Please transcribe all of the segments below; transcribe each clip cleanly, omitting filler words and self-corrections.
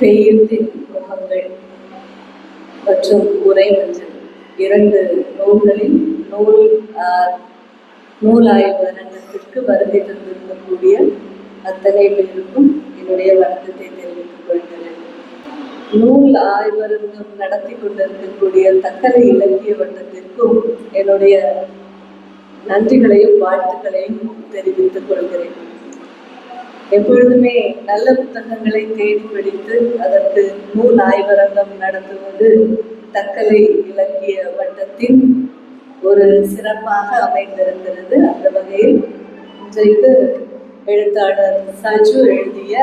தெய்யத்தின் முகங்கள் மற்றும் உரைமஞ்சள் 2 நூல்களில் நூல் ஆய்வு அரங்கத்திற்கு வருகை தந்திருக்கக்கூடிய அத்தனை பேருக்கும் என்னுடைய வணக்கத்தை தெரிவித்துக் கொள்கிறேன். நூல் ஆய்வரங்கம் நடத்தி கொண்டிருக்கக்கூடிய தக்கலை இலக்கிய வட்டத்திற்கும் என்னுடைய நன்றிகளையும் வாழ்த்துக்களையும் தெரிவித்துக் கொள்கிறேன். எப்பொழுதுமே நல்ல புத்தகங்களை தேடி படித்து அதற்கு நூல் ஆய்வரங்கம் நடத்துவது தக்கலை இலக்கிய வட்டத்தின் ஒரு சிறப்பாக அமைந்திருக்கிறது. அந்த வகையில் இன்றைக்கு எழுத்தாளர் சஜு எழுதிய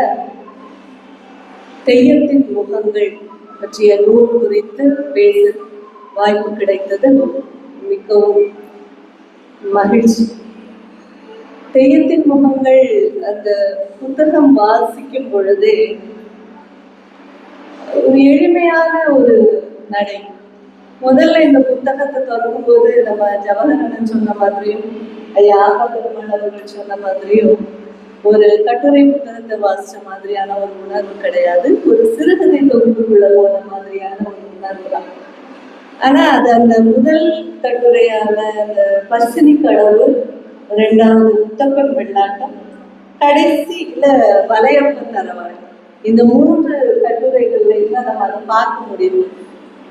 தெய்யத்தின் முகங்கள் பற்றிய நூல் குறித்து பேச வாய்ப்பு கிடைத்தது மிகவும் மகிழ்ச்சி. தெய்யத்தின் முகங்கள் அந்த புத்தகம் வாசிக்கும் பொழுதே ஒரு எளிமையான ஒரு நடை. முதல்ல இந்த புத்தகத்தை தொடங்கும் போது நம்ம ஜவஹரன் சொன்ன மாதிரியும் பெருமாள் அவர்கள் சொன்ன மாதிரியும் ஒரு கட்டுரை புத்தகத்தை வாசிச்ச மாதிரியான ஒரு உணர்வு கிடையாது. ஒரு சிறுகதை தொகுப்புக்குள்ள போன மாதிரியான ஒரு உணர்வு தான். ஆனா அது அந்த முதல் கட்டுரையான அந்த பசினி கடவு, 2வது முத்தப்பன் வெள்ளாட்டம், கடைசியில வலையப்ப தரவாள், இந்த 3 கட்டுரைகள்ல நம்ம அதை பார்க்க முடியும்.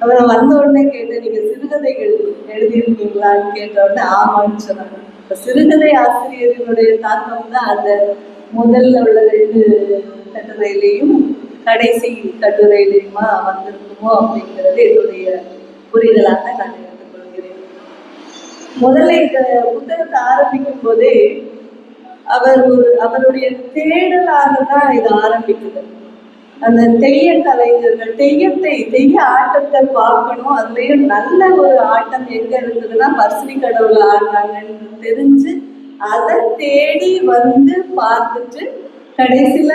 அவரை வந்த உடனே கேட்டு நீங்க சிறுகதைகள் எழுதியிருக்கீங்களான்னு கேட்ட உடனே ஆமான்னு சொன்னாங்க. இப்ப சிறுகதை ஆசிரியர்களுடைய தாக்கம் தான் அந்த முதல்ல உள்ள 2 கட்டுரையிலையும் கடைசி கட்டுரையிலையுமா வந்திருக்குமோ அப்படிங்கிறது என்னுடைய புரிதலாக நான் எடுத்துக்கொள்கிறேன். முதல்ல இந்த புத்தகத்தை ஆரம்பிக்கும் போதே அவருடைய தேடலாக தான் இது ஆரம்பிக்குது. அந்த தெய்ய கலைஞர்கள் தெய்ய ஆட்டத்தை பார்க்கணும். அதுலயும் நல்ல ஒரு ஆட்டம் எங்க இருக்குதுன்னா பர்சினி கடவுள ஆடுறாங்கன்னு தெரிஞ்சு அதை தேடி வந்து பார்த்துட்டு கடைசியில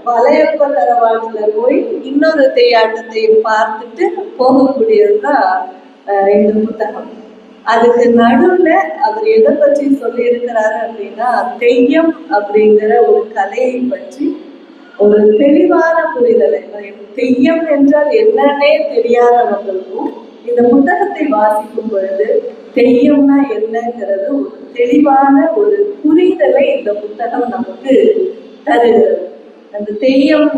வலையப்ப தரவாட்டுல போய் இன்னொரு தெய்யாட்டத்தையும் பார்த்துட்டு போகக்கூடியதுதான் இந்த புத்தகம். அதுக்கு நடுவுல அவர் எதை பற்றி சொல்லி இருக்கிறாரு அப்படின்னா தெய்யம் அப்படிங்கிற ஒரு கலையை பற்றி ஒரு தெளிவான புரிதலை, தெய்யம் என்றால் என்னன்னே தெரியாதவர்களுக்கும் இந்த புத்தகத்தை வாசிக்கும் பொழுது தெய்யம்னா என்னங்கிறது ஒரு தெளிவான ஒரு புரிதலை இந்த புத்தகம் நமக்கு தருகிறது. அந்த தெய்யம்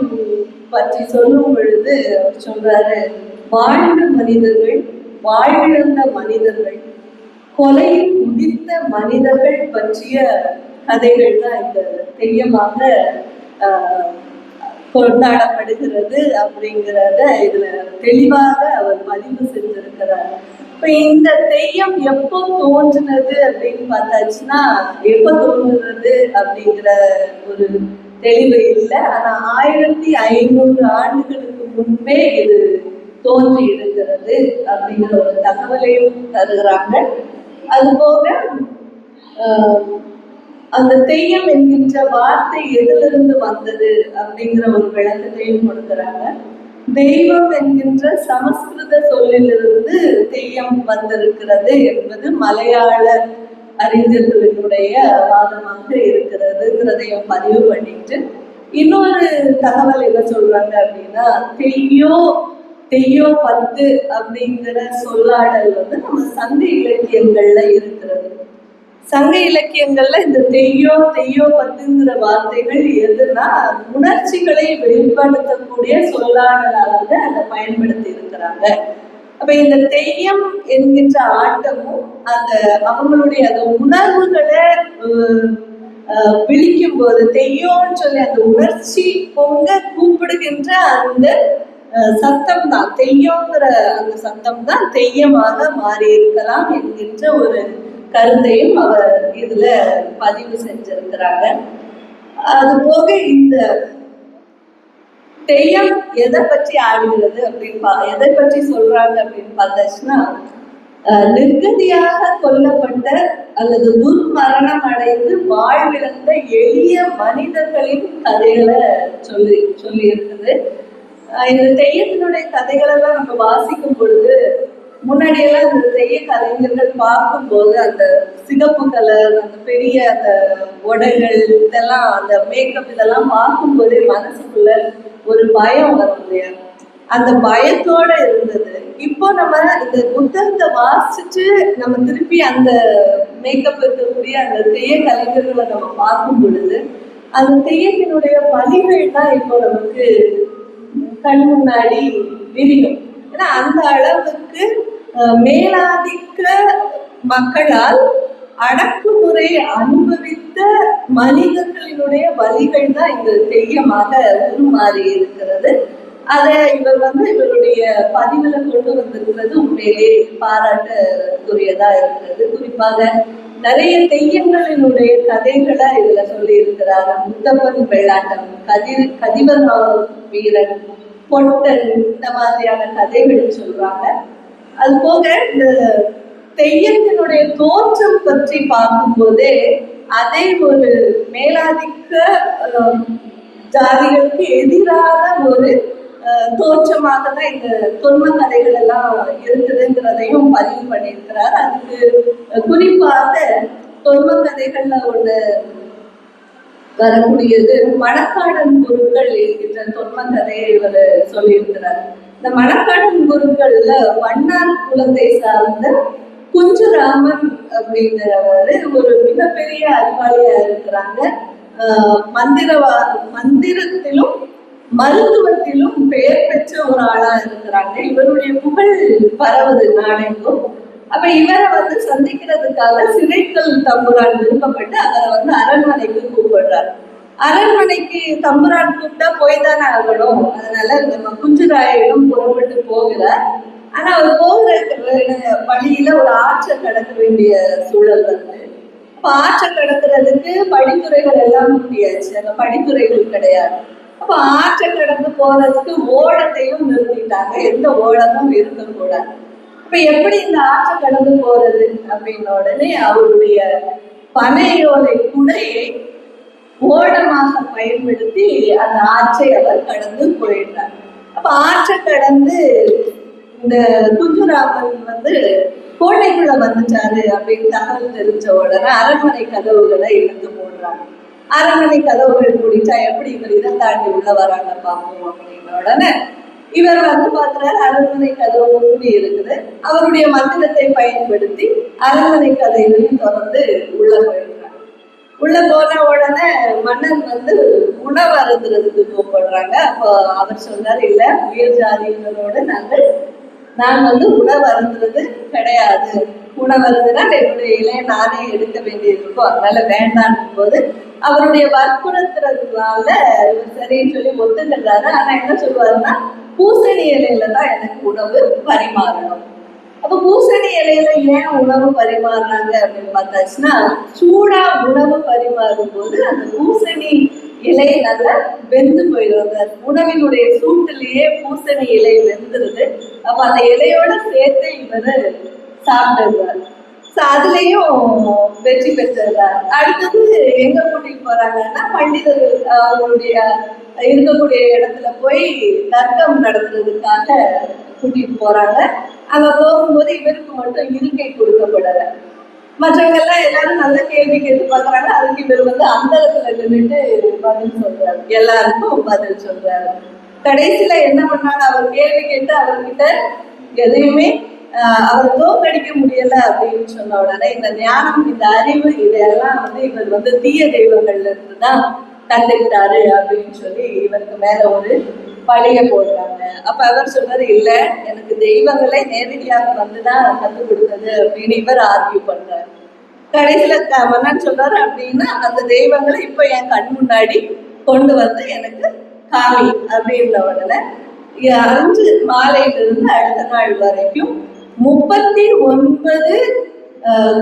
பற்றி சொல்லும் பொழுது அவர் சொல்றாரு, வாழ்ந்த மனிதர்கள், வாழ்ந்த மனிதர்கள், கொலையில் உதித்த மனிதர்கள் பற்றிய கதைகள் தான் இந்த தெய்யமாக கொண்டாடப்படுகிறது அப்படிங்கிறத இதுல தெளிவாக அவர் பதிவு செஞ்சிருக்கிறார். இப்ப இந்த தெய்யம் எப்போ தோன்றினது அப்படின்னு பார்த்தாச்சுன்னா, எப்போ தோன்றுறது அப்படிங்கிற ஒரு தெளிவு இல்லை. ஆனா 1500 ஆண்டுகளுக்கு முன்பே இது தோன்றி இருக்கிறது அப்படிங்கிற ஒரு தகவலையும் தருகிறாங்க. அது போக அந்த தெய்யம் என்கின்ற வார்த்தை எதிலிருந்து வந்தது அப்படிங்கிற ஒரு விளக்கத்தையும் கொடுக்கிறாங்க. தெய்வம் என்கின்ற சமஸ்கிருத சொல்லிலிருந்து தெய்யம் வந்திருக்கிறது என்பது மலையாள அறிஞர்களுடைய வாதமாக இருக்கிறதுங்கிறதையும் பதிவு பண்ணிட்டு, இன்னொரு தகவல் என்ன சொல்றாங்க அப்படின்னா, தெய்யோ 10 அப்படிங்கிற சொல்லாடல் வந்து நம்ம சங்க இலக்கியங்கள்ல இருக்கிறது. சங்க இலக்கியங்கள்ல இந்த தெய்யோ 10ங்கிற வார்த்தைகள் எதுனா உணர்ச்சிகளை வெளிப்படுத்தக்கூடிய சொல்லாடலாக அதை பயன்படுத்தி இருக்கிறாங்க. அப்ப இந்த தெய்யம் என்கின்ற ஆட்டமும் அந்த அவங்களுடைய அந்த உணர்வுகளை விழிக்கும் போது தெய்யோன்னு சொல்லி அந்த உணர்ச்சி பொங்க கூப்பிடுகின்ற அந்த சத்தம் தான் தெய்யோங்கிற அந்த சத்தம் தான் தெய்யமாக மாறி இருக்கலாம் என்கின்ற ஒரு கருத்தையும் அவர் இதுல பதிவு செஞ்சிருக்கிறாங்க. அது போக இந்த தெய்யம் எதை பற்றி ஆடுகிறது அப்படின்னு எதை பற்றி சொல்றாங்க அப்படின்னு பார்த்தாச்சுன்னா, நிர்கதியாக கொல்லப்பட்ட அல்லது துர்மரணம் அடைந்து வாழ்விழந்த எளிய மனிதர்களின் கதைகளை சொல்லி இருக்குது. இந்த தெய்யத்தினுடைய கதைகளெல்லாம் நம்ம வாசிக்கும் பொழுது முன்னாடி எல்லாம் அந்த தெய்ய கலைஞர்கள் பார்க்கும்போது அந்த சிகப்பு கலர், அந்த பெரிய அந்த உடைகள், இதெல்லாம் அந்த மேக்கப் இதெல்லாம் பார்க்கும்போதே மனசுக்குள்ள ஒரு பயம் வரும் இல்லையா? அந்த பயத்தோட இருந்தது. இப்போ நம்ம இந்த புத்தகத்தை வாசிச்சுட்டு நம்ம திருப்பி அந்த மேக்கப் இருக்கக்கூடிய அந்த தெய்ய கலைஞர்களை நம்ம பார்க்கும் பொழுது அந்த தெய்யத்தினுடைய வழிகள் தான் இப்போ நமக்கு கண் முன்னாடி விரியும். ஏன்னா அந்த அளவுக்கு மேலாதிக்க மக்களால் அடக்குமுறை அனுபவித்த மனிதர்களினுடைய வழிகள் தான் இந்த தெய்யமாக உருமாறி இருக்கிறது. அதை இவர் இவருடைய பதிவுல கொண்டு வந்திருக்கிறது உண்மையிலே பாராட்டுக்குரியதா இருக்கிறது. குறிப்பாக நிறைய தெய்யங்களினுடைய கதைகளை இதுல சொல்லி இருக்கிறார். முத்தப்பன் வெள்ளாட்டம், கதிவன் வீரன், பொட்டன், இந்த மாதிரியான கதைகள் சொல்றாங்க. அது போக இந்த தெய்யத்தினுடைய தோற்றம் பற்றி பார்க்கும்போதே அதே ஒரு மேலாதிக்க ஜாதிகளுக்கு எதிரான ஒரு தோற்றமாக தான் இந்த தொன்ம கதைகள் எல்லாம் இருக்குதுங்கிறதையும் பதிவு பண்ணியிருக்கிறார். அதுக்கு குறிப்பாக தொன்ம கதைகள்ல ஒண்ணு வரக்கூடியது மணக்காடன் குருக்கள் என்கின்ற தொன்ம கதையை இவர் சொல்லியிருக்கிறார். இந்த மணக்காடன் குருக்கள்ல வண்ணார் குலத்தை சார்ந்த குஞ்சுராமன் அப்படிங்கிறவர் ஒரு மிகப்பெரிய அறிவாளியா இருக்கிறாங்க. மந்திரத்திலும் மருத்துவத்திலும் பெயர் பெற்ற ஒரு ஆளா இருக்கிறாங்க. இவருடைய புகழ் பரவுது நாடெங்கும். அப்ப இவரை சந்திக்கிறதுக்காக சிறைக்கல் தம்புரான் விருப்பப்பட்டு அவரை அரண்மனைக்கு கூப்பிடுறாரு. அரண்மனைக்கு தம்புரான் கூப்பிட்டா போய் தானே ஆகணும். அதனால நம்ம குஞ்சுராயிடம் புறப்பட்டு போகிறார். ஆனா அவர் போகிற வழியில ஒரு ஆற்றை கடக்க வேண்டிய சூழல் வருது. அப்ப ஆற்றை கடக்கிறதுக்கு படித்துறைகள் எல்லாம் முடியாச்சு, அங்க படித்துறைகள் கிடையாது. அப்ப ஆற்றை கடந்து போறதுக்கு ஓடத்தையும் நிறுத்திட்டாங்க, எந்த ஓடமும் இருக்கக்கூடாது. இப்ப எப்படி இந்த ஆற்றை கடந்து போறது அப்படின்ன உடனே அவருடைய பனையோலை குடையை ஓடமாக பயன்படுத்தி அந்த ஆற்றை அவர் கடந்து போயிடுறார். அப்ப ஆற்றை கடந்து இந்த குஞ்சுராமன் கோட்டைக்குள்ள வந்துட்டாரு அப்படின்னு தகவல் தெரிஞ்ச உடனே அரண்மனை கதவுகளை இழுத்து போடுறாங்க. அரண்மனை கதவுகள் முடிச்சா எப்படி இவர் இதை தாண்டி உள்ள வராங்க பார்ப்போம் அப்படின்ன உடனே இவர் பார்க்கிறார், அரண்மனை கதவு மூடி இருக்குது. அவருடைய மந்திரத்தை பயன்படுத்தி அரண்மனை கதைகளையும் தொடர்ந்து உள்ள போயிடுறாங்க. உள்ள போன உடனே மன்னன் உணவு அருந்துறதுக்கு கூப்பிடுறாங்க. அப்போ அவர் சொன்னார், இல்ல உயர் ஜாதியினரோடு நான் உணவு அருந்துறது கிடையாது. உணவு அருந்துனா என்னுடைய இலையை நானே எடுக்க வேண்டியிருக்கும், அதனால வேண்டாம் போது அவருடைய வற்புறுத்துறதுனால சரின்னு சொல்லி ஒத்துக்கிறாரு. ஆனா என்ன சொல்லுவாருன்னா, பூசணி இலையில தான் எனக்கு உணவு பரிமாறணும். அப்ப பூசணி இலையில ஏன் உணவு பரிமாறுறாங்க அப்படின்னு பார்த்தாச்சுன்னா, சூடா உணவு பரிமாறும் போது அந்த பூசணி இலை நல்லா வெந்து போயிடும். அந்த உணவினுடைய சூட்டிலேயே பூசணி இலை வெந்துருது. அப்ப அந்த இலையோட சேர்த்து இவர் சாப்பிடுறாரு. அதுலயும் வெற்றி பெற்றார். அடுத்தது எங்க கூட்டிட்டு போறாங்கன்னா, பண்டிதர்கள் அவங்களுடைய இருக்கக்கூடிய இடத்துல போய் தர்க்கம் நடத்துறதுக்காக கூட்டிட்டு போறாங்க. அங்க போகும்போது இவருக்கு மட்டும் இருக்கை கொடுக்கப்படல. மற்றவங்க எல்லாம் எல்லாரும் நல்ல கேள்வி கேட்டு பாக்குறாங்க. அதுக்கு இவர் அந்தரத்துல நின்றுட்டு பதில் சொல்றாரு, எல்லாருக்கும் பதில் சொல்றாரு. கடைசியில என்ன பண்ணாங்க, அவர் கேள்வி கேட்டு அவர்கிட்ட எதையுமே அவர் தோற்கடிக்க முடியல அப்படின்னு சொன்ன உடனே இந்த ஞானம், இந்த அறிவு, இதெல்லாம் இவர் தீய தெய்வங்கள்ல இருந்துதான் கண்டுக்கிட்டாரு அப்படின்னு சொல்லி இவருக்கு மேல ஒரு பழிய போடுறாங்க. அப்ப அவர் சொல்றாரு, இல்ல எனக்கு தெய்வங்களே நேரடியாக வந்துதான் கற்றுக் கொடுத்தது அப்படின்னு இவர் ஆர்கியூ பண்றாரு. கடைசியில மன்னன் சொல்றாரு, அப்படின்னா அந்த தெய்வங்களை இப்ப என் கண் முன்னாடி கொண்டு எனக்கு காமி அப்படின்ற உடனே 5 மாலையிலிருந்து அடுத்த நாள் வரைக்கும் 39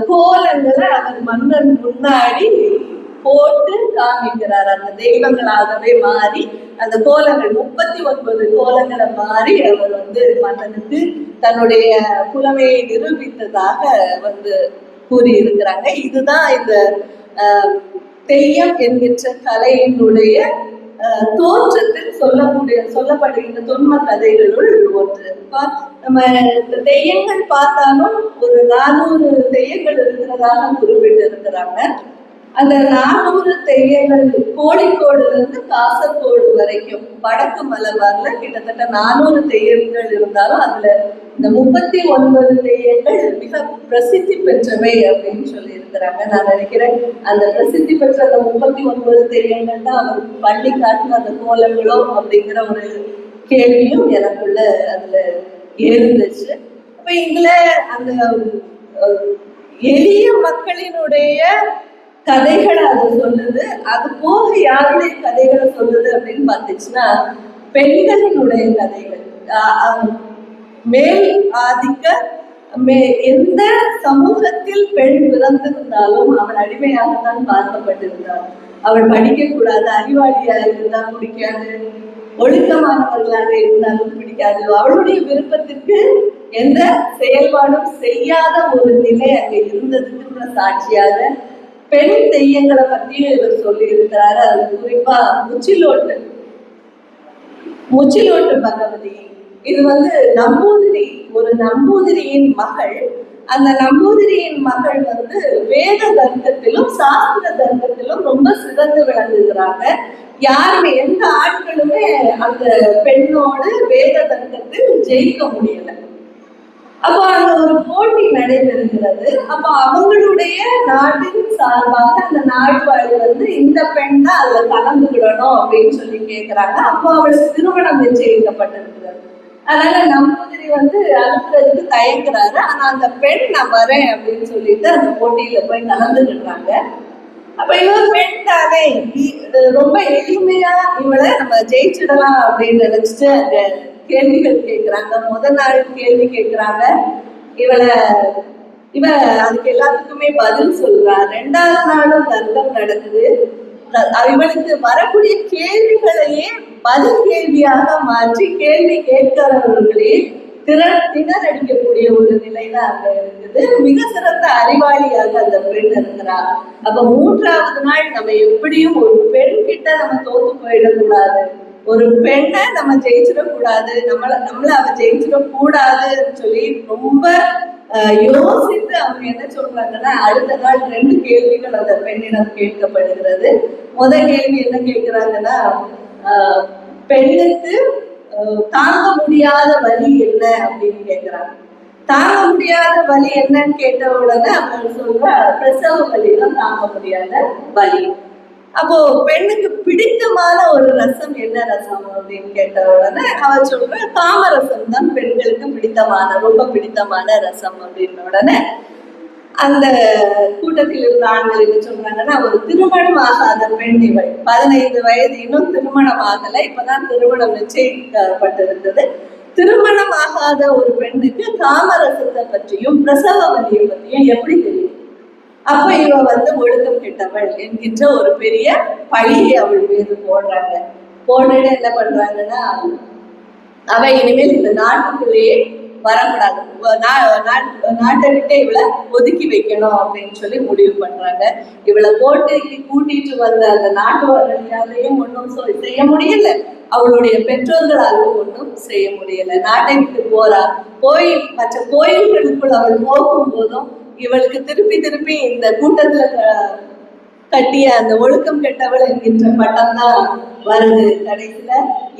கோலங்களை அவர் மன்னன் முன்னாடி போட்டு காமிக்கிறார். அந்த தெய்வங்களாகவே மாறி அந்த கோலங்கள் 39 கோலங்களை மாறி அவர் மன்னனுக்கு தன்னுடைய புலமையை நிரூபித்ததாக கூறியிருக்கிறாங்க. இதுதான் இந்த தெய்யம் என்கின்ற கலையினுடைய தோற்றத்தில் சொல்லப்படுகின்ற தொன்ம கதைகளுள் ஒன்று. நம்ம தெய்யங்கள் பார்த்தாலும் ஒரு 400 தெய்யங்கள் இருக்கிறதாக குறிப்பிட்டு இருக்கிறாங்க. அந்த 400 தெய்யங்கள் கோழிக்கோடுல இருந்து காசர்கோடு வரைக்கும் வடக்கு மலபார்ல கிட்டத்தட்ட 400 தெய்யங்கள் இருந்தாலும் அதுல இந்த 39 தெய்யங்கள் மிக பிரசித்தி பெற்றவை அப்படின்னு சொல்லி இருக்கிறாங்க. நான் நினைக்கிறேன் அந்த பிரசித்தி பெற்ற அந்த 39 தெய்யங்கள் தான் அவர் பள்ளி காட்டின அந்த கோலங்களோ அப்படிங்கிற ஒரு கேள்வியும் எனக்குள்ள அதுல இருந்துச்சு. அப்ப இதுல அந்த எளிய மக்களினுடைய கதைகளை அது சொல்லுது. அது போக யாருடைய கதைகளை சொல்லுது அப்படின்னு பார்த்துச்சுன்னா பெண்களினுடைய கதைகள். மேல் ஆதிக்க எந்த சமூகத்தில் பெண் பிறந்திருந்தாலும் அவள் அடிமையாகத்தான் பார்க்கப்பட்டிருந்தாள். அவள் படிக்க கூடாது, அறிவாளியாக இருந்தால் பிடிக்காது, ஒழுக்கமானவர்களாக இருந்தாலும் பிடிக்காது. அவளுடைய விருப்பத்திற்கு எந்த செயல்பாடும் செய்யாத ஒரு நிலை அங்கே இருந்ததுக்கு சாட்சியாக பெண் தெய்யங்களை பற்றியும் இவர் சொல்லி இருக்கிறாரு. அது குறிப்பா முச்சிலோட்டு பகவதி. இது நம்பூதிரி, ஒரு நம்பூதிரியின் மகள். அந்த நம்பூதிரியின் மகள் வேத தர்க்கத்திலும் சாஸ்திர தர்க்கத்திலும் ரொம்ப சிறந்து விளங்குகிறாங்க. யாருமே எந்த ஆட்களுமே அந்த பெண்ணோடு வேத தர்க்கத்தில் ஜெயிக்க முடியல. அப்போ அங்க ஒரு போட்டி நடைபெறுகிறது. அப்போ அவங்களுடைய நாட்டின் சார்பாக அந்த நாடுவாழி இந்த பெண் தான் அதுல கலந்துக்கிடணும் அப்படின்னு சொல்லி கேட்கிறாங்க. அப்போ அவளுக்கு திருமணம் நிச்சயிக்கப்பட்டிருக்கிறது. அதனால நம்பூதிரி அனுப்புறதுக்கு தயங்குறாரு. ஆனா அந்த பெண் நான் வரேன் அப்படின்னு சொல்லிட்டு அந்த போட்டியில போய் கலந்துக்கிடுறாங்க. அப்ப இவன் பெண் தானே, ரொம்ப எளிமையா இவளை நம்ம ஜெயிச்சிடலாம் அப்படின்னு நினைச்சிட்டு அந்த கேள்விகள் கேட்கிறாங்க. முதல் நாள் கேள்வி கேட்கிறாங்க, இவ அதுக்கு எல்லாத்துக்குமே பதில் சொல்றா. 2வது நாளும் தர்க்கம் நடக்குது. இவளுக்கு வரக்கூடிய கேள்விகளையே பதில் கேள்வியாக மாற்றி கேள்வி கேட்கிறவர்களே திணறடிக்கக்கூடிய ஒரு நிலையில அங்க இருக்குது. மிக சிறந்த அறிவாளியாக அந்த பெண் இருக்கிறார். அப்ப 3வது நாள் நம்ம எப்படியும் ஒரு பெண் கிட்ட நம்ம தோத்து போயிடக்கூடாது, ஒரு பெண்ணை நம்ம ஜெயிச்சிடக்கூடாது, நம்மள அவ ஜெயிச்சிடக்கூடாதுன்னு சொல்லி ரொம்ப யோசித்து அவங்க என்ன சொல்றாங்கன்னா, அடுத்த நாள் 2 கேள்விகள் அந்த பெண்ணிடம் கேட்கப்படுகிறது. முதல் கேள்வி என்ன கேட்கிறாங்கன்னா, பெண்ணுக்கு தாங்க முடியாத வலி என்ன அப்படின்னு கேட்கிறாங்க. தாங்க முடியாத வலி என்னன்னு கேட்ட உடனே அவங்க சொல்ற பிரசவ வலி தான் தாங்க முடியாத வலி. அப்போ பெண்ணுக்கு பிடித்தமான ஒரு ரசம் என்ன ரசம் அப்படின்னு கேட்ட உடனே அவ சொல்ற காமரசம் தான் பெண்களுக்கு பிடித்தமான ரொம்ப பிடித்தமான ரசம் அப்படின்ன உடனே அந்த கூட்டத்தில் இருந்த ஆண்கள் என்ன சொல்றாங்கன்னா, ஒரு திருமணம் ஆகாத பெண் இவள், 15 வயது, இன்னும் திருமணம் ஆகலை, இப்பதான் திருமணம் நிச்சயிக்கப்பட்டிருந்தது. திருமணம் ஆகாத ஒரு பெண்ணுக்கு காமரசத்தை பற்றியும் பிரசவ வலியை பற்றியும் எப்படி தெரியும்? அப்ப இவ ஒழுக்கம் கெட்டவள் என்கின்ற ஒரு பெரிய பழியை அவள் மீது போடுறாங்க. போட்டுட்டு என்ன பண்றாங்கன்னா, அவ இனிமேல் இந்த நாட்டுக்குள்ளேயே வரக்கூடாது, நாட்டை விட்டு இவளை ஒதுக்கி வைக்கணும் அப்படின்னு சொல்லி முடிவு பண்றாங்க. இவளை போட்டு கூட்டிட்டு வந்த அந்த நாட்டுவாரியாலையும் ஒன்றும் செய்ய முடியல, அவளுடைய பெற்றோர்களாலும் ஒன்றும் செய்ய முடியல. நாட்டை விட்டு போறா. போய் மற்ற கோயில்களுக்குள் அவள் போகும் போதும் இவளுக்கு திருப்பி இந்த கூட்டத்துல கட்டிய அந்த ஒழுக்கம் கெட்டவள் என்கின்ற பட்டம் தான் வருது. கடைசியில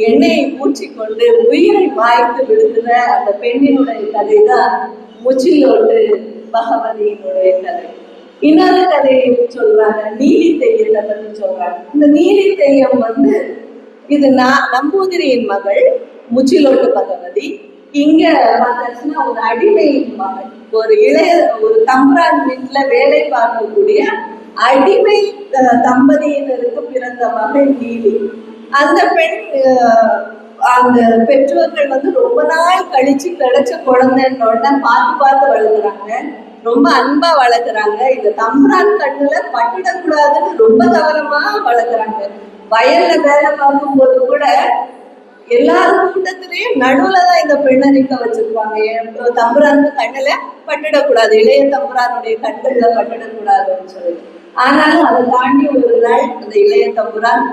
எண்ணெயை ஊற்றிக்கொண்டு உயிரை மாய்த்து விடுகிற அந்த பெண்ணினுடைய கதை தான் முச்சிலோட்டு பகவதியினுடைய கதை. இன்னொரு கதையை சொல்றாங்க, நீலி தெய்யத்தை பற்றி சொல்றாங்க. இந்த நீலி தெய்யம் இது நம்பூதிரியின் மகள் முச்சிலோட்டு பகவதி. இங்க பார்த்தாச்சுன்னா ஒரு அடிமை மகள், ஒரு தம்பரான் வீட்டுல வேலை பார்க்கக்கூடிய அடிமை தம்பதியினருக்கு பிறந்த மகள் நீலி. அந்த பெண் அந்த பெற்றோர்கள் ரொம்ப நாள் கழிச்சு கிடைச்ச குழந்தைன்னோட பார்த்து வளர்க்குறாங்க, ரொம்ப அன்பா வளர்க்குறாங்க. இந்த தம்பரான் கண்ணுல பட்டுடக்கூடாதுன்னு ரொம்ப கவனமா வளர்க்குறாங்க. வயல்ல வேலை பார்க்கும்போது கூட எல்லாரும் கூட்டத்திலேயும் நடுவுலதான் இந்த பெண்ணை நிற்க வச்சிருப்பாங்க. தம்புரானுக்கு கண்ணுல பட்டுடக்கூடாது, இளைய தம்புரானுடைய கண்கள்ல பட்டுடக்கூடாதுன்னு சொல்லி. ஆனாலும் அதை தாண்டி ஒரு நாள் அந்த இளைய தம்புரான்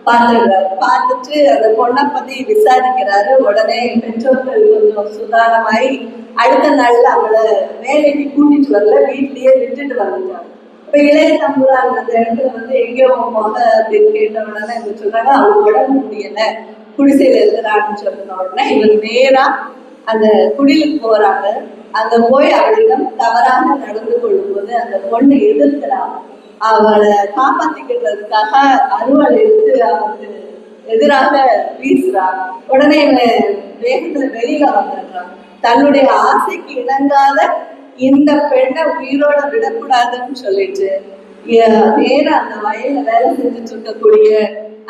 பார்த்துடுறாரு. பார்த்துட்டு அந்த பொண்ணை பத்தி விசாரிக்கிறாரு. உடனே பெற்றோர்கள் கொஞ்சம் சுதாரணமாயி அடுத்த நாள்ல அவளை வேலைக்கு கூட்டிட்டு வரல, வீட்லயே விட்டுட்டு வந்துட்டாங்க. இப்ப இளைய தம்புரான் அந்த இடத்துல எங்கேயோ போக அப்படின்னு கேட்ட உடனே இவங்க சொல்றாங்க அவளுக்கு உடம்பு முடியல, குடிசையில இருக்கிறான்னு சொன்ன உடனே இவங்க நேரா அந்த குடிலுக்கு போறாங்க. அங்க போய் அவளிடம் தவறாக நடந்து கொள்ளும்போது அந்த பொண்ணு எதிர்க்கிறாங்க. அவளை காப்பாத்திக்கிறதுக்காக அருவாள் எடுத்து அவனுக்கு எதிராக வீசுறான். உடனே இவன் வேகத்துல வெளியில வந்துடுறான். தன்னுடைய ஆசைக்கு இணங்காத இந்த பெண்ணை உயிரோட விடக்கூடாதுன்னு சொல்லிட்டு நேரம் அந்த வயல்ல வேலை செஞ்சுட்டு இருக்கக்கூடிய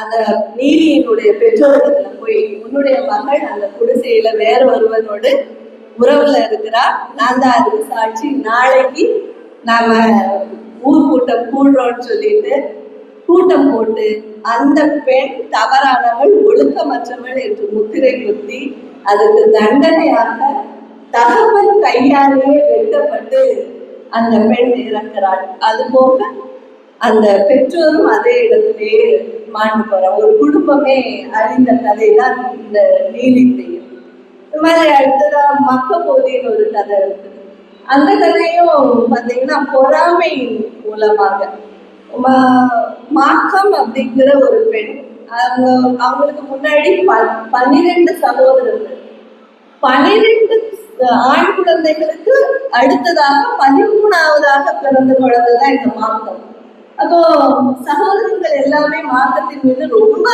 அந்த நீதியினுடைய பெற்றோர்களை போய் உன்னுடைய மகள் அந்த குடிசையில வேற ஒருவனோடு உறவுல இருக்கிறா, நான் தான் அதுக்கு சாட்சி, நாளைக்கு நாம ஊர் கூட்டம் கூடுறோம்னு சொல்லிட்டு கூட்டம் போட்டு அந்த பெண் தவறானவள் ஒழுக்கமற்றவள் என்று முத்திரை குத்தி அதுக்கு தண்டனையாக தகவல் கையாலேயே வெட்டப்பட்டு அந்த பெண் இறக்கிறாள். அது போக அந்த பெற்றோரும் அதே இடத்திலேயே மாண்டு போற ஒரு குடும்பமே அழிந்த கதை தான் இந்த நீலித்தையும். இந்த மாதிரி அடுத்ததா மக்க போதின்னு ஒரு கதை இருக்கு. அந்த கதையும் பார்த்தீங்கன்னா பொறாமை மூலமாக மாக்கம் அப்படிங்கிற ஒரு பெண், அவங்களுக்கு முன்னாடி 12 சகோதரர்கள், 12 ஆண் குழந்தைகளுக்கு அடுத்ததாக 13ஆவதாக பிறந்த குழந்தைதான் இந்த மாக்கம். அப்போ சகோதரர்கள் எல்லாமே மாக்கத்தின் மீது ரொம்ப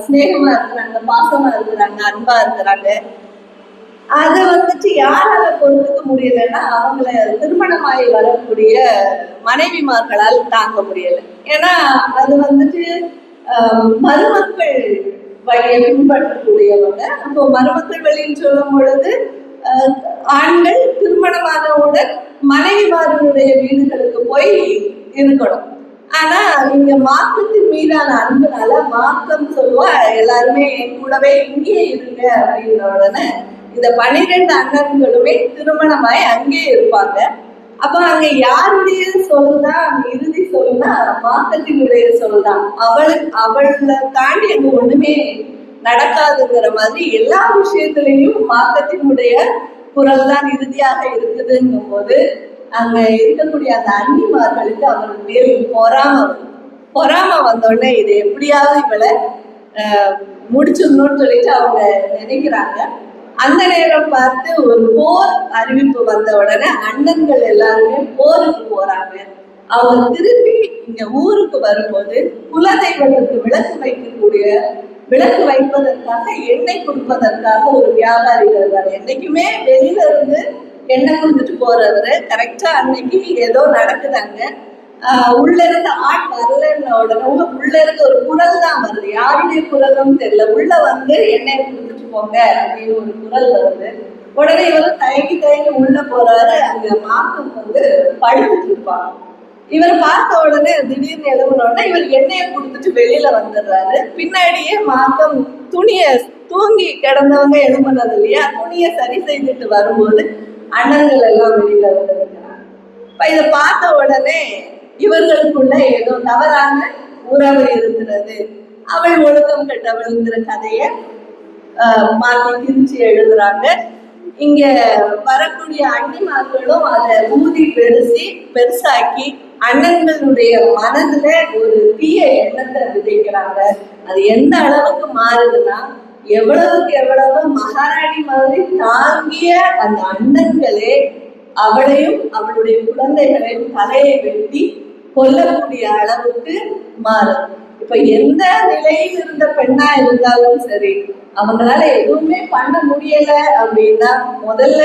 ஸ்நேகமா இருக்கிறாங்க, பாசமா இருக்கிறாங்க, அன்பா இருக்கிறாங்க. அதை யாரால பொறுத்துக்க முடியலன்னா அவங்கள திருமணமாகி வரக்கூடிய மனைவிமார்களால் தாங்க முடியல. ஏன்னா அது மருமக்கள் வழியை பின்பற்றக்கூடியவங்க. அப்போ மருமக்கள் வழின்னு சொல்லும் பொழுது ஆண்கள் திருமணமானவுடன் மனைவிமார்களுடைய வீடுகளுக்கு போய் இருக்கணும். ஆனா இங்க மாக்கத்தின் மீதான அன்புனால மாக்கம் சொல்லுவா எல்லாருமே என் கூடவே இங்கே இருங்க அப்படின்ற உடனே இந்த 12 அண்ணன்களுமே திருமணமாய் அங்கே இருப்பாங்க. அப்ப அங்க யாருடைய சொல்தான் இறுதி சொல்னா மாக்கத்தினுடைய சொல்தான். அவளை தாண்டி அங்க ஒண்ணுமே நடக்காதுங்கிற மாதிரி எல்லா விஷயத்திலையும் மாக்கத்தினுடைய குரல் தான் இறுதியாக இருக்குதுங்கும் போது அங்க இருக்கக்கூடிய அந்த அன்னிமார்களுக்கு அவர்கள் மேல் பொறாம வந்தோடனே இது எப்படியாவது இவளை முடிச்சிடணும்னு சொல்லிட்டு அவங்க நினைக்கிறாங்க. அந்த நேரம் பார்த்து ஒரு போர் அறிவிப்பு வந்த உடனே அண்ணன்கள் எல்லாருமே போருக்கு போறாங்க. அவங்க திருப்பி இங்க ஊருக்கு வரும்போது குலதெய்வத்துக்கு விளக்கு வைப்பதற்காக எண்ணெய் கொடுப்பதற்காக ஒரு வியாபாரி வருவார். என்னைக்குமே வெளியில இருந்து எண்ணெய் கொடுத்துட்டு போறவரு கரெக்டா அன்னைக்கு ஏதோ நடக்குதாங்க. உள்ள இருந்து ஆட் வரலன்னு உடனே உள்ள இருந்து ஒரு குரல் தான் வருது, யாருடைய குரலும் தெரியல. உள்ள எண்ணெய் கொடுத்துட்டு போங்க அப்படின்னு ஒரு குரல் வருது. உடனே இவரும் தயங்கி உள்ள போறாரு. அங்க மாக்கம் படுத்துட்டு இருப்பாங்க. இவர் பார்த்த உடனே திடீர்னு எழுதுன உடனே இவர் எண்ணெயை கொடுத்துட்டு வெளியில வந்துடுறாரு. பின்னாடியே மாக்கம் தூங்கி கிடந்தவங்க எழுப்புனது இல்லையா, துணியை சரி செய்துட்டு வரும்போது அண்ணன்கள் எல்லாம் வெளியில வந்துருக்கிறாங்க. இப்ப இதை பார்த்த உடனே இவர்களுக்குள்ள ஏதோ தவறான உறவு இருக்கிறது, அவள் ஒழுக்கம் கெட்டவள்ங்கிற கதைய மாற்றி திரிச்சு எழுதுறாங்க. இங்க வரக்கூடிய அண்ணிமார்களும் அதை ஊதி பெருசாக்கி அண்ணன்களுடைய மனதுல ஒரு தீய எண்ணத்தை விதைக்கிறாங்க. அது எந்த அளவுக்கு மாறுதுன்னா எவ்வளவுக்கு எவ்வளவு மகாராணி மாதிரி தாங்கிய அந்த அண்ணன்களே அவளையும் அவளுடைய குழந்தைகளையும் தலையை வெட்டி கொல்லக்கூடிய அளவுக்கு மாறும். இப்ப எந்த நிலையில் இருந்த பெண்ணா இருந்தாலும் சரி, அவங்களால எதுவுமே பண்ண முடியல அப்படின்னா முதல்ல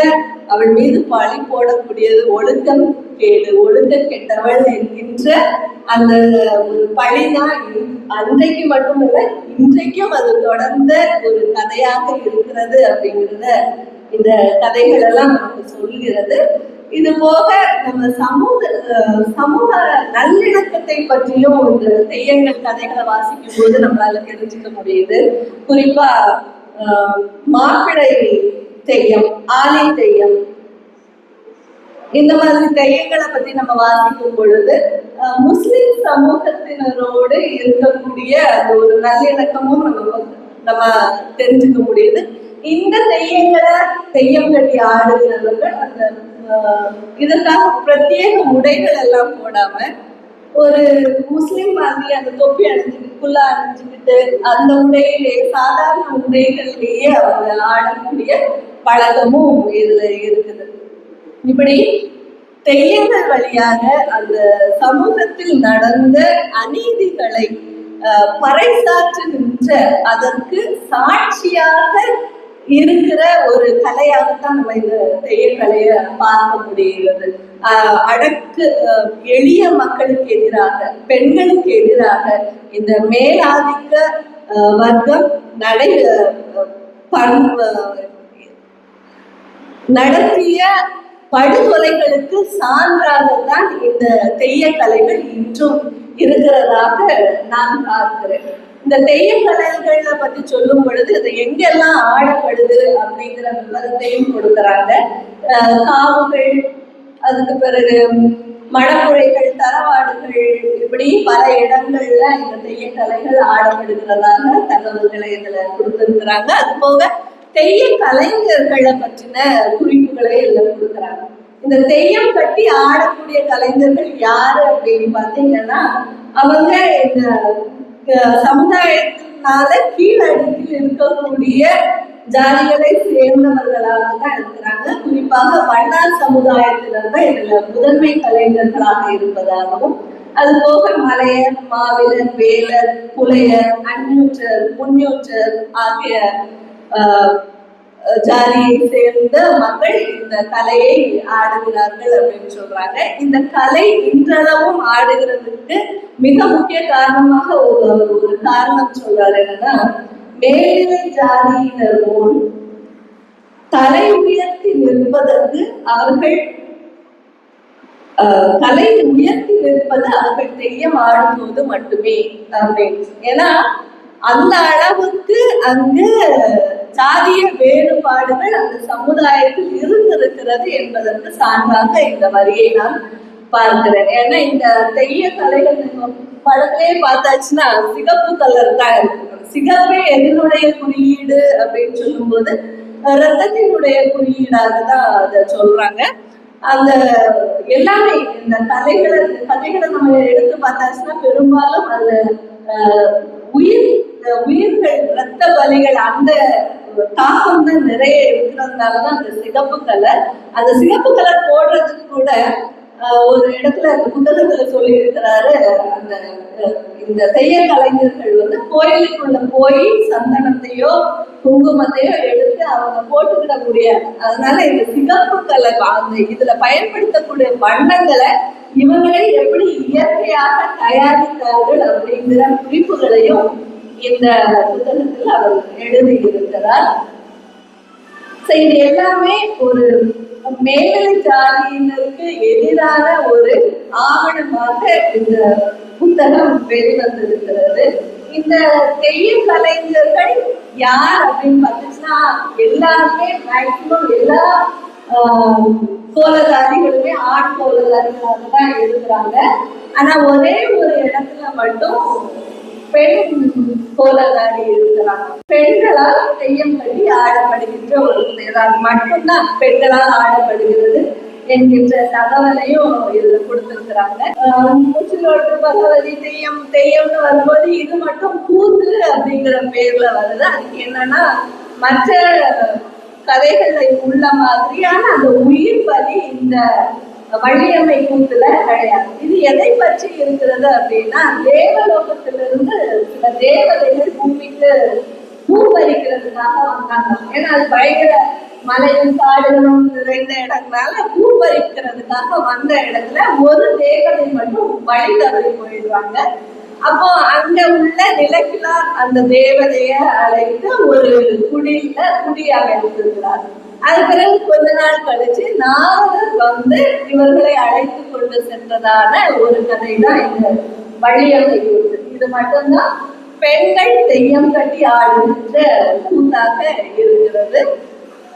அவள் மீது பழி போடக்கூடியது ஒழுக்கம் கெட்டவள் என்கின்ற அந்த ஒரு பழிதான் அன்றைக்கு மட்டுமல்ல இன்றைக்கும் அது தொடர்ந்த ஒரு கதையாக இருக்கிறது அப்படிங்கிறத இந்த கதைகள் எல்லாம் நமக்கு சொல்கிறது. இது போக நம்ம சமூக நல்லிணக்கத்தை பற்றியும் இந்த தெய்யங்கள் கதைகளை வாசிக்கும் போது நம்மளால தெரிஞ்சுக்க முடியுது. குறிப்பா மாப்பிள்ளை தெய்யம், ஆலை தெய்யம், இந்த மாதிரி தெய்யங்களை பத்தி நம்ம வாசிக்கும் பொழுது முஸ்லிம் சமூகத்தினரோடு இருக்கக்கூடிய அந்த ஒரு நல்லிணக்கமும் நம்ம தெரிஞ்சுக்க முடியுது. இந்த தெய்யங்களை தெய்யம் கட்டி ஆடுகிறவர்கள் அந்த இதற்காக பிரத்யேக உடைகள் எல்லாம் போடாம ஒரு முஸ்லிம் மாதிரி அந்த தொப்பி அணிஞ்சுக்கிட்டு அணிஞ்சுக்கிட்டு அந்த உடையிலே சாதாரண உடைகளிலேயே அவங்க ஆடக்கூடிய பழக்கமும் இதுல இருக்குது. இப்படி தெய்யங்கள் வழியாக அந்த சமூகத்தில் நடந்த அநீதிகளை பறைசாற்றுகின்ற அதற்கு சாட்சியாக இருக்கிற ஒரு கலையாகத்தான் நம்ம இந்த தெய்யக்கலையை பார்க்க முடிகிறது. அடக்கு எளிய மக்களுக்கு எதிராக, பெண்களுக்கு எதிராக இந்த மேலாதிக்க வர்க்கம் நடத்திய படுகொலைகளுக்கு சான்றாகத்தான் இந்த தெய்யக்கலைகள் இன்றும் இருக்கிறதாக நான் பார்க்கிறேன். இந்த தெய்யக்கலைகளை பத்தி சொல்லும் பொழுது இது எங்கெல்லாம் ஆடப்படுது அப்படிங்கிற விவரத்தையும் கொடுக்குறாங்க. காவுகள், அதுக்கு பிறகு மடமுறைகள், தரவாடுகள், இப்படி பல இடங்கள்ல இந்த தெய்யக்கலைகள் ஆடப்படுகிறதாக தகவல்களை இதுல கொடுத்திருக்கிறாங்க. அது போக தெய்ய கலைஞர்களை பற்றின குறிப்புகளை எல்லாம் கொடுக்குறாங்க. இந்த தெய்யம் கட்டி ஆடக்கூடிய கலைஞர்கள் யாரு அப்படின்னு பார்த்தீங்கன்னா, அவங்க இந்த சமுதாயத்தினால கீழடுக்கில் இருக்கக்கூடிய ஜாதிகளை சேர்ந்தவர்களாக தான் இருக்கிறாங்க. குறிப்பாக வண்ணார் சமுதாயத்தினர் தான் இதுல முதன்மை கலைஞர்களாக இருப்பதாகவும், அது போக மலையர், மாவிலர், வேலர், புலையர், அந்யூற்றர், முன்னூற்றர் ஆகிய ஜாதியை சேர்ந்த மக்கள் இந்த கலையை ஆடுகிறார்கள் அப்படின்னு சொல்றாங்க. இந்த கலை இன்றளவும் ஆடுகிறதுக்கு மிக முக்கிய காரணமாக ஒரு காரணம் சொல்றாரு. என்னன்னா, மேல்நிலை ஜாதியினர் போல் தலை உயர்த்தி நிற்பதற்கு அவர்கள் கலை உயர்த்தி நிற்பது அவர்கள் தெய்யம் ஆடும்போது மட்டுமே அப்படின்னு. ஏன்னா அந்த அளவுக்கு அங்கு சாதிய வேறுபாடுகள் அந்த சமுதாயத்தில் இருந்திருக்கிறது என்பதற்கு சான்றாக இந்த வரியை நான் பார்க்கிறேன். ஏன்னா இந்த தெய்ய கலைகள் படத்திலே பார்த்தாச்சுன்னா சிகப்பு கலர் தான் இருக்கு. சிகப்பே எதனுடைய குறியீடு அப்படின்னு சொல்லும் போது ரத்தத்தினுடைய குறியீடாக தான் அதை சொல்றாங்க. அந்த எல்லாமே இந்த கதைகளை நம்ம எடுத்து பார்த்தாச்சுன்னா பெரும்பாலும் அந்த உயிர்கள், ரத்த பலிகள், அந்த தாக்கம் தான் நிறைய இருக்கிறதுனாலதான் அந்த சிகப்பு கலர் போடுறதுக்கு கூட ஒரு இடத்துல அந்த புத்தகத்துல சொல்லி இருக்கிறாரு. அந்த இந்த தெய்ய கலைஞர்கள் வந்து கோயிலுக்குள்ள போய் சந்தனத்தையோ குங்குமத்தையோ எடுத்து அவங்க போட்டுக்கிட முடியாது. அதனால இந்த சிகப்பு கலர் அந்த இதுல பயன்படுத்தக்கூடிய வண்ணங்களை இவங்களே எப்படி இயற்கையாக தயாரித்தார்கள் அப்படிங்கிற குறிப்புகளையும் இந்த புத்தகத்தில் அவர் எழுதியிருக்கிறார். இது எல்லாமே ஒரு மேல்நிலை ஜாதியினருக்கு எதிரான ஒரு ஆவணமாக இந்த புத்தகம் வெளிவந்திருக்கிறது. இந்த தெய்ய கலைஞர்கள் யார் அப்படின்னு பார்த்துச்சுன்னா எல்லாருமே மேக்சிமம் எல்லா கோலதாரிகளுமே ஆண் கோலதாரிகளாக தான் இருக்கிறாங்க. ஆனா ஒரே ஒரு இடத்துல மட்டும் பெண் கோலதாரி இருக்கிறாங்க. பெண்களால் தெய்யம் கட்டி ஆடப்படுகின்ற ஒரு மட்டும்தான் பெண்களால் ஆடப்படுகிறது என்கின்ற தகவலையும் இதுல கொடுத்திருக்கிறாங்க. மூச்சிலோட்டு பகவதி தெய்யம்னு வரும்போது இது மட்டும் கூத்து அப்படிங்கிற பேர்ல வருது. அதுக்கு என்னன்னா மற்ற கதைகள்ல உள்ள மாதிரியான அந்த உயிர் பலி இந்த வள்ளியம்மை கூத்துல கிடையாது. இது எதை பற்றி இருக்கிறது அப்படின்னா, தேவலோகத்திலிருந்து சில தேவதைகள் பூமிக்கு பூப்பறிக்கிறதுக்காக வந்தாங்க. ஏன்னா அது பயங்கர மலையும் காடுகளும் நிறைந்த இடங்களால பூப்பறிக்கிறதுக்காக வந்த இடத்துல ஒரு தேவதை மட்டும் வழி தவறி போயிடுவாங்க. அப்போ அங்க உள்ள நிலக்கிழார் அந்த தேவதைய அழைத்து ஒரு குடி அமைத்திருக்கிறார். அது பிறகு கொஞ்ச நாள் கழிச்சு நாரதர் வந்து இவர்களை அழைத்து கொண்டு சென்றதான ஒரு கதை தான் இந்த வள்ளியம்மை கூத்து. இது மட்டும்தான் பெண்கள் தெய்யம் கட்டி ஆடுகின்ற கூத்தாக இருக்கிறது.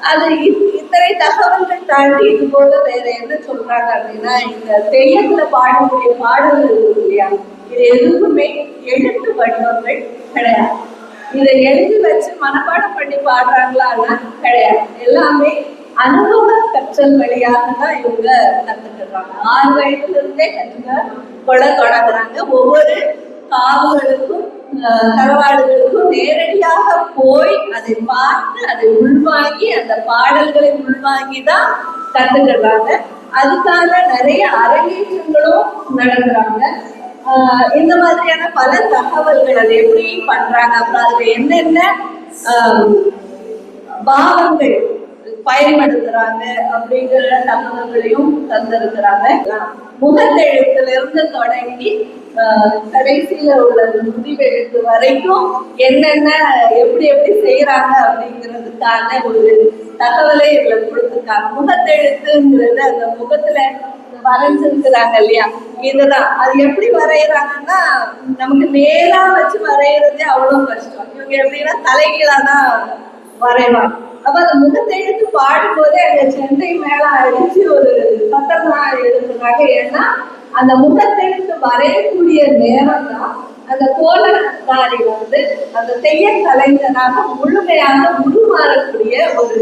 அது இத்தனை தகவல்கள் தாண்டி இது போல வேற என்ன சொல்றாங்க அப்படின்னா, இந்த தெய்யத்துல பாடக்கூடிய பாடல்கள் இருக்கு இல்லையா, இது எதுவுமே எழுத்து வடிவங்கள் கிடையாது. இதை எழுதி வச்சு மனப்பாடம் பண்ணி பாடுறாங்களான்னா கிடையாது. எல்லாமே அனுபவ கற்றல் வழியாக தான் இவங்க கத்துக்கிறாங்க. 6 வயதுல இருந்தே கொள்ள தொடங்குறாங்க. ஒவ்வொரு காவுகளுக்கும் தரவாடுகளுக்கும் நேரடியாக போய் அதை பார்த்து அதை உள்வாங்கி அந்த பாடல்களை உள்வாங்கி தான் கத்துக்கிறாங்க. அதுக்காக நிறைய அரங்கேற்றங்களும் நடக்கிறாங்க. இந்த மாதிரியான பல தகவல்கள் அதை எப்படி பண்றாங்க, அப்புறம் அதுல என்னென்ன பாவங்கள் பயன்படுத்துறாங்க அப்படிங்கிற தகவல்களையும் தந்திருக்கிறாங்க. முகத்தெழுத்துல இருந்து தொடங்கி கடைசியில உள்ள முடிவெழுத்து வரைக்கும் என்னென்ன எப்படி எப்படி செய்யறாங்க அப்படிங்கிறதுக்கான ஒரு தகவலை இதுல கொடுத்துருக்காங்க. முகத்தெழுத்துங்கிறது அந்த முகத்துல வரைஞ்சிருக்கிறாங்க இல்லையா, இதுதான். அது எப்படி வரைகிறாங்கன்னா, நமக்கு நேரா வச்சு வரைகிறதே அவ்வளவு கஷ்டம். இவங்க எப்படின்னா தலைகீழா தான் வரைவாங்க. அப்ப அந்த முகத்தெழுத்து பாடும்போதே அந்த செண்டை மேல அடிச்சு ஒரு சத்தம் தான் எழுதுறாங்க. ஏன்னா அந்த முகத்தெழுத்து வரையக்கூடிய நேரம் தான் அந்த கோலக்காரி அந்த தெய்ய கலைஞனாக முழுமையாக உருமாறக்கூடிய ஒரு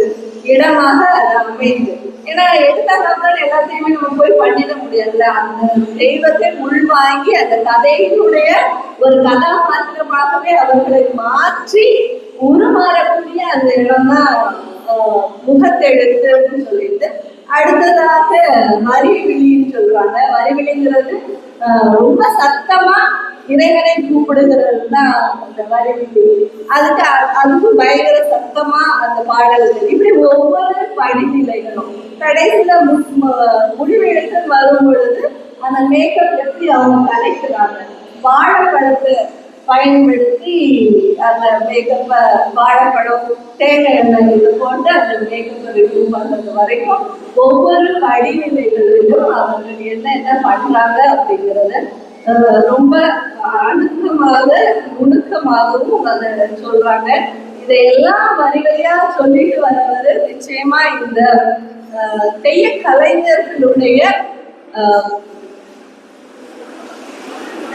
இடமாக அது அமைந்து. ஏன்னா எடுத்தாதான் எல்லாத்தையுமே நம்ம போய் பண்ணிட முடியாதுல்ல. அந்த தெய்வத்தை உள்வாங்கி அந்த கதையினுடைய ஒரு கதாபாத்திரமாகவே அவர்களை மாற்றி உருமாறக்கூடிய அந்த இடம் தான் முகத்தெழுத்துன்னு சொல்லிட்டு. அடுத்ததாக வரிவிழின்னு சொல்லுவாங்க. வரிவிழிங்கிறது ரொம்ப சத்தமா இறைவனை கூப்பிடுகிறது தான் அந்த வரிவிழி. அதுக்கும் பயங்கர சத்தமா அந்த பாடல்கள். இப்படி ஒவ்வொரு படிநிலைகளும் கடைசியில முடிவெடுத்து வரும் பொழுது அந்த மேக்கப் எப்படி அவங்க கலைக்கிறாங்க, வாழைப்பழத்தை பயன்படுத்தி அந்த மேக்கப்பை, வாழைப்பழம், தேங்காய் எண்ணெய் போட்டு அந்த மேக்கப்பை ரிமூவ் பண்றது வரைக்கும் ஒவ்வொரு படிநிலைகளிலும் அவர்கள் என்ன பண்றாங்க அப்படிங்கிறத ரொம்ப அணுக்கமாக நுணுக்கமாகவும் அதை சொல்றாங்க. இதையெல்லாம் வரிவரியா சொல்லிட்டு வரவது நிச்சயமா இந்த தெய்ய கலைஞர்களுடைய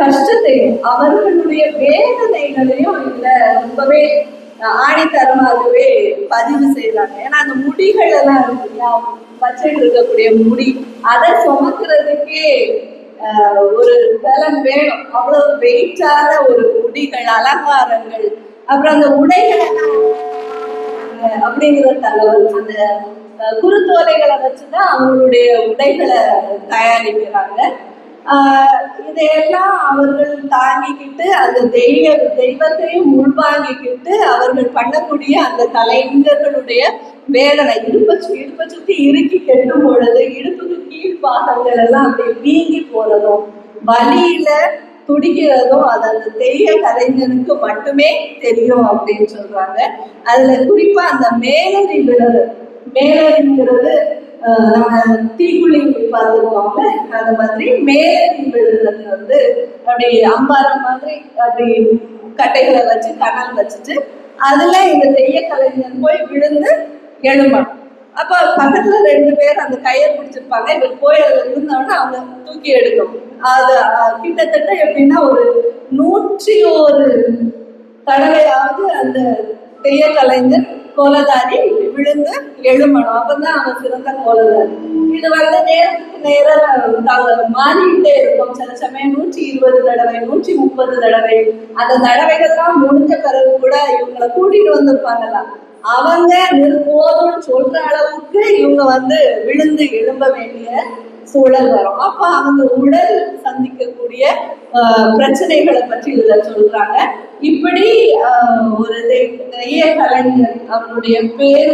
கஷ்டத்தையும் அவர்களுடைய வேதனைகளையும் இதுல ரொம்பவே ஆணித்தரமாகவே பதிவு செய்யறாங்க. ஏன்னா அந்த முடிகள் எல்லாம் இருக்கு, வச்சுட்டு இருக்கக்கூடிய முடி, அதை சுமக்கிறதுக்கே ஒரு பலன் வேணும். அவ்வளவு வெயிட்டான ஒரு முடிகள், அலங்காரங்கள், அப்புறம் அந்த உடைகள் அப்படிங்கிற தகவல். அந்த குறுத்தோலைகளை வச்சுதான் அவங்களுடைய உடைகளை தயாரிக்கிறாங்க. இதையெல்லாம் அவர்கள் தாங்கிக்கிட்டு அந்த தெய்வத்தையும் உள்வாங்கிக்கிட்டு அவர்கள் பண்ணக்கூடிய அந்த கலைஞர்களுடைய வேதனை, இடுப்பை சுத்தி இறுக்கி கெட்டும் பொழுது இடுப்புக்கு கீழ்பாகங்கள் எல்லாம் அப்படியே வீங்கி போறதும் வலியில துடிக்கிறதும் அது அந்த தெய்ய கலைஞனுக்கு மட்டுமே தெரியும் அப்படின்னு சொல்றாங்க. அதுல குறிப்பா அந்த மேலறி விழுது, மேலறிங்கிறது நம்ம தீக்குழி பார்த்துருக்கோம்ல, அந்த மாதிரி மேலறி விழுதுறது அப்படி அம்பாரம் மாதிரி அப்படி கட்டைகளை வச்சு கனல் வச்சுட்டு அதுல இந்த தெய்ய கலைஞர் போய் விழுந்து எழும்பணும். அப்ப பக்கத்துல 2 பேர் அந்த கயிறு பிடிச்சிருப்பாங்க. இவர் போய் அதுல விழுந்தோடனே அவங்க தூக்கி எடுக்கணும். அது கிட்டத்தட்ட எப்படின்னா ஒரு 101 தடவையாவது அந்த தெய்ய கலைஞர் கோலதாரி விழுந்து எழும்பணும். அப்பதான் அவன் சிறந்த கோலதாரி. இது நேரத்துக்கு நேரம் மாறிக்கிட்டே இருக்கும். சில சமயம் 120 தடவை, 130 தடவை. அந்த தடவைகள்லாம் முடிஞ்ச பிறகு கூட இவங்களை கூட்டிட்டு வந்திருப்பாங்கல்ல, அவங்க போதும்னு சொல்ற அளவுக்கு இவங்க விழுந்து எழும்ப வேண்டிய சூழல் வரும். அப்ப அவங்க உடல் சந்திக்கக்கூடிய பிரச்சனைகளை பற்றி இதுல சொல்றாங்க. இப்படி ஒரு தெய்ய கலைஞர், அவனுடைய பேர்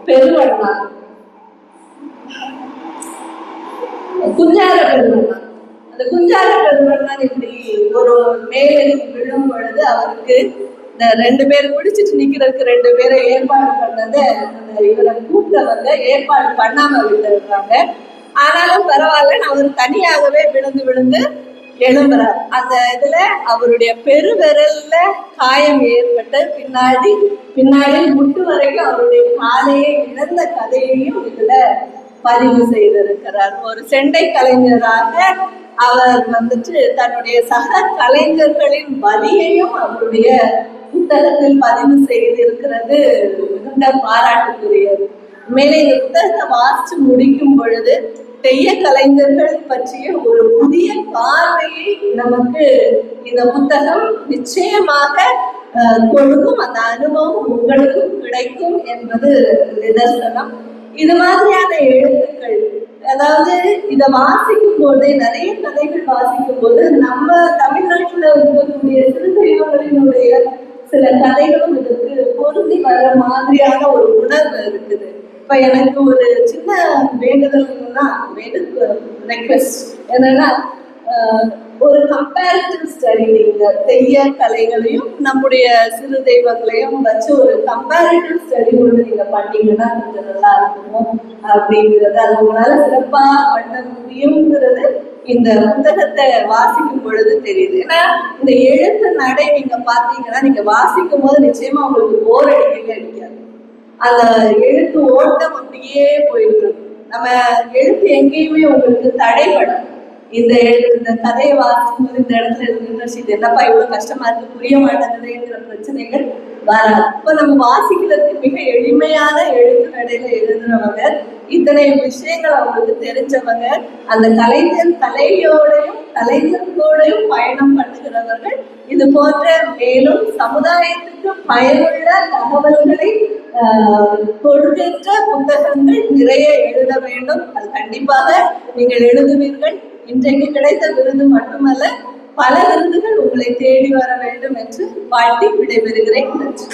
பெருவண்ணா, குஞ்சார பெருவண்ணா. அந்த குஞ்சார பெருவண்ணன் இப்படி ஒரு மேலே விழும் பொழுது அவருக்கு இந்த 2 பேர் பிடிச்சிட்டு நிக்கிறதுக்கு 2 பேரை ஏற்பாடு பண்ணதை இவரை கூப்பிட்ட ஏற்பாடு பண்ணாம விட்டுருக்காங்க. ஆனாலும் பரவாயில்லன்னு அவர் தனியாகவே விழுந்து எழும்புறார். அந்த இதுல அவருடைய பெருவிரல்ல காயம் ஏற்பட்டு பின்னாடி முட்டு வரைக்கும் அவருடைய காலையை இழந்த கதையையும் இதுல பதிவு செய்திருக்கிறார். ஒரு செண்டை கலைஞராக அவர் தன்னுடைய சக கலைஞர்களின் வலியையும் அவருடைய புத்தகத்தில் பதிவு செய்திருக்கிறது மிகுந்த பாராட்டுக்குரியது. மேலே இந்த புத்தகத்தை வாசிச்சு முடிக்கும் பொழுது தெய்ய கலைஞர்கள் பற்றிய ஒரு புதிய பார்வையை நமக்கு இந்த புத்தகம் நிச்சயமாக கொடுக்கும். அந்த அனுபவம் உங்களுக்கும் கிடைக்கும் என்பது நிதர்சனம். இது மாதிரியான எழுத்துக்கள், அதாவது இதை வாசிக்கும் போதே, நிறைய கதைகள் வாசிக்கும் போது நம்ம தமிழ்நாட்டில் இருக்கக்கூடிய சிறு தெய்வங்களினுடைய சில கதைகளும் இதற்கு பொருந்தி வர மாதிரியான ஒரு உணர்வு இருக்குது. இப்ப எனக்கு ஒரு சின்ன வேண்டுதல்னா ரெக்வெஸ்ட் என்னன்னா, ஒரு கம்பேரிட்டிவ் ஸ்டடி, நீங்க தெய்ய கலைகளையும் நம்முடைய சிறு தெய்வங்களையும் வச்சு ஒரு கம்பேரிட்டிவ் ஸ்டடி ஒன்று நீங்க பண்ணீங்கன்னா கொஞ்சம் நல்லா இருக்கும் அப்படிங்கிறது, அது உங்களால சிறப்பா பண்ண முடியுங்கிறது இந்த புத்தகத்தை வாசிக்கும் பொழுது தெரியுது. ஏன்னா இந்த எழுத்து நடை நீங்க பாத்தீங்கன்னா, நீங்க வாசிக்கும் போது நிச்சயமா உங்களுக்கு போர் அடிக்கவே அடிக்காது. அந்த எழுத்து ஓட்டம் அப்படியே போயிட்டு நம்ம எழுத்து எங்கேயுமே உங்களுக்கு தடைப்படும். இந்த கதையை வாசிக்கும் போது இந்த இடத்துல இருக்கு, என்னப்பா இவ்வளவு கஷ்டமா இருக்கு, புரிய மாட்டேங்குதுங்கிற பிரச்சனைகள் வராது. இப்ப நம்ம வாசிக்கிறதுக்கு மிக எளிமையான எழுத்து நடையில எழுதுறவங்க, இத்தனை விஷயங்கள் அவங்களுக்கு தெரிஞ்சவங்க, அந்த கலையோடையும் கலைஞர்களோடையும் பயணம் பண்ணுகிறவர்கள் இது போன்ற மேலும் சமுதாயத்துக்கு பயனுள்ள தகவல்களை கொடுக்கின்ற புத்தகங்கள் நிறைய எழுத வேண்டும். அது கண்டிப்பாக நீங்கள் எழுதுவீர்கள். இன்றைக்கு கிடைத்த விருது மட்டுமல்ல, பல விருதுகள் உங்களை தேடி வர வேண்டும் என்று வாழ்த்தி விடைபெறுகிறேன். நன்றி.